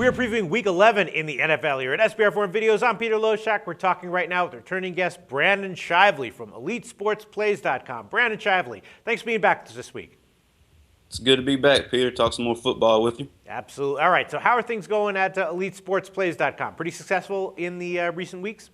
We are previewing Week 11 in the NFL here at SBR Forum Videos. I'm Peter Loshak. We're talking right now with returning guest Brandon Shively from EliteSportsPlays.com. Brandon Shively, thanks for being back with us this week. It's good to be back, Peter. Talk some more football with you. Absolutely. All right, so how are things going at EliteSportsPlays.com? Pretty successful in the recent weeks?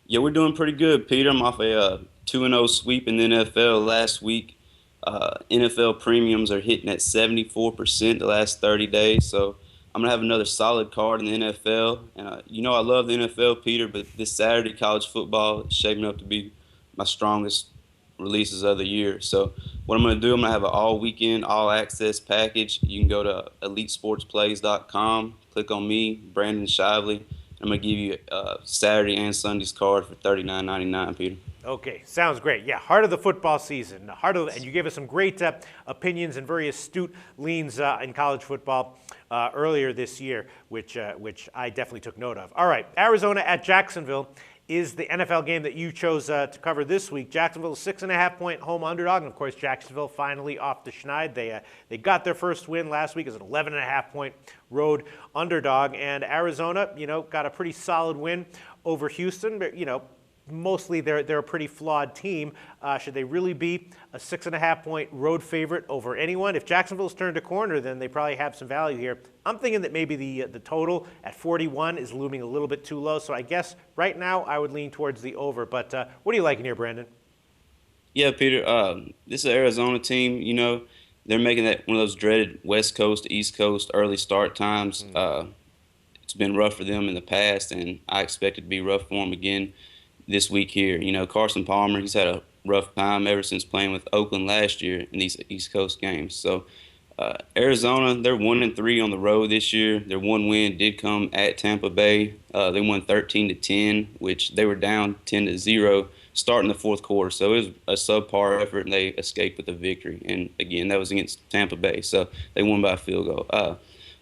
Yeah, we're doing pretty good, Peter. I'm off a 2-0 sweep in the NFL last week. NFL premiums are hitting at 74% the last 30 days, so I'm going to have another solid card in the NFL. And you know I love the NFL, Peter, but this Saturday college football is shaping up to be my strongest releases of the year. So what I'm going to do, I'm going to have an all-weekend, all-access package. You can go to EliteSportsPlays.com, click on me, Brandon Shively. I'm going to give you Saturday and Sunday's card for $39.99, Peter. Okay, sounds great. Yeah, heart of the football season. And you gave us some great opinions and very astute leans in college football earlier this year, which I definitely took note of. All right, Arizona at Jacksonville is the NFL game that you chose to cover this week. Jacksonville, 6.5-point home underdog, and of course Jacksonville finally off the schneid. They got their first win last week as an 11.5-point road underdog, and Arizona, got a pretty solid win over Houston, but mostly they're a pretty flawed team. Should they really be a 6.5-point road favorite over anyone? If Jacksonville's turned a corner, then they probably have some value here. I'm thinking that maybe the total at 41 is looming a little bit too low. So I guess right now I would lean towards the over. But what are you liking here, Brandon? Yeah, Peter, this is an Arizona team. They're making that one of those dreaded West Coast to East Coast early start times. It's been rough for them in the past, and I expect it to be rough for them again this week here. Carson Palmer, he's had a rough time ever since playing with Oakland last year in these East Coast games. So Arizona, they're 1-3 on the road this year. Their one win did come at Tampa Bay. They won 13-10, which they were down 10-0 starting the fourth quarter. So it was a subpar effort, and they escaped with a victory. And again, that was against Tampa Bay. So they won by a field goal.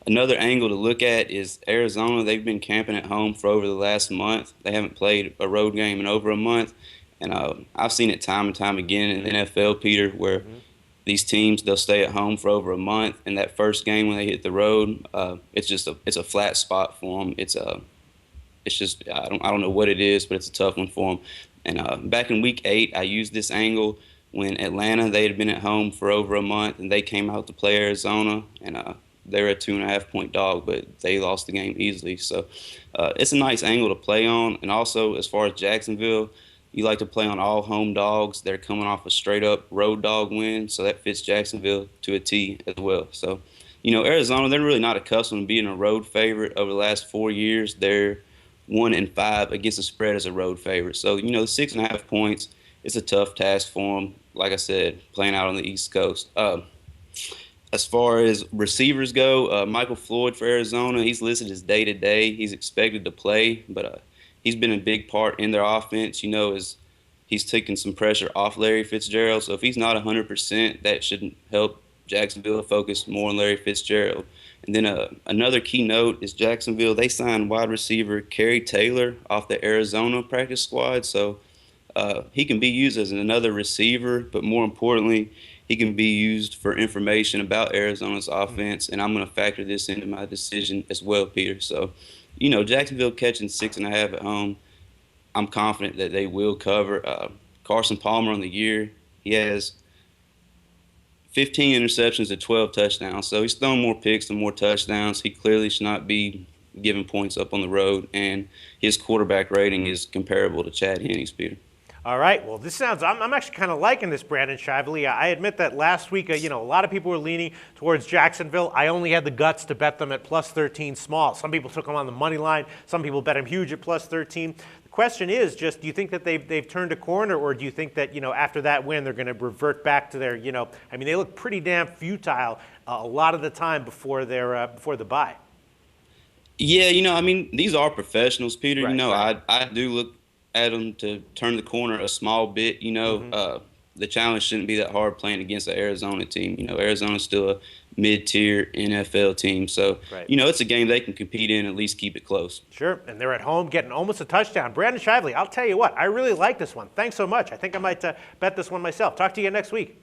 Another angle to look at is Arizona. They've been camping at home for over the last month. They haven't played a road game in over a month. And I've seen it time and time again in the NFL, Peter, where these teams, they'll stay at home for over a month. And that first game when they hit the road, it's a flat spot for them. It's just I don't know what it is, but it's a tough one for them. And back in Week 8, I used this angle when Atlanta, they had been at home for over a month, and they came out to play Arizona. And they were a 2.5-point dog, but they lost the game easily. So it's a nice angle to play on. And also, as far as Jacksonville, you like to play on all home dogs. They're coming off a straight-up road dog win, so that fits Jacksonville to a T as well. So, Arizona, they're really not accustomed to being a road favorite over the last 4 years. They're 1-5 against the spread as a road favorite. So, the 6.5 points, it's a tough task for them, like I said, playing out on the East Coast. As far as receivers go, Michael Floyd for Arizona, he's listed as day-to-day. He's expected to play, but he's been a big part in their offense, as he's taken some pressure off Larry Fitzgerald. So if he's not 100%, that should help Jacksonville focus more on Larry Fitzgerald. And then another key note is Jacksonville, they signed wide receiver Kerry Taylor off the Arizona practice squad. So he can be used as another receiver, but more importantly, he can be used for information about Arizona's offense, and I'm going to factor this into my decision as well, Peter. So, Jacksonville catching 6.5 at home, I'm confident that they will cover. Carson Palmer on the year, he has 15 interceptions and 12 touchdowns. So he's thrown more picks and more touchdowns. He clearly should not be giving points up on the road, and his quarterback rating is comparable to Chad Henne's, Peter. All right. Well, I'm actually kind of liking this, Brandon Shively. I admit that last week, a lot of people were leaning towards Jacksonville. I only had the guts to bet them at plus 13 small. Some people took them on the money line. Some people bet them huge at plus 13. The question is just, do you think that they've turned a corner, or do you think that, after that win, they're going to revert back to their, they look pretty damn futile a lot of the time before the bye. Yeah, these are professionals, Peter. Right. I do look at them to turn the corner a small bit. The challenge shouldn't be that hard playing against the Arizona team. Arizona's still a mid-tier NFL team. So, right. It's a game they can compete in, at least keep it close. Sure, and they're at home getting almost a touchdown. Brandon Shively, I'll tell you what, I really like this one. Thanks so much. I think I might bet this one myself. Talk to you again next week.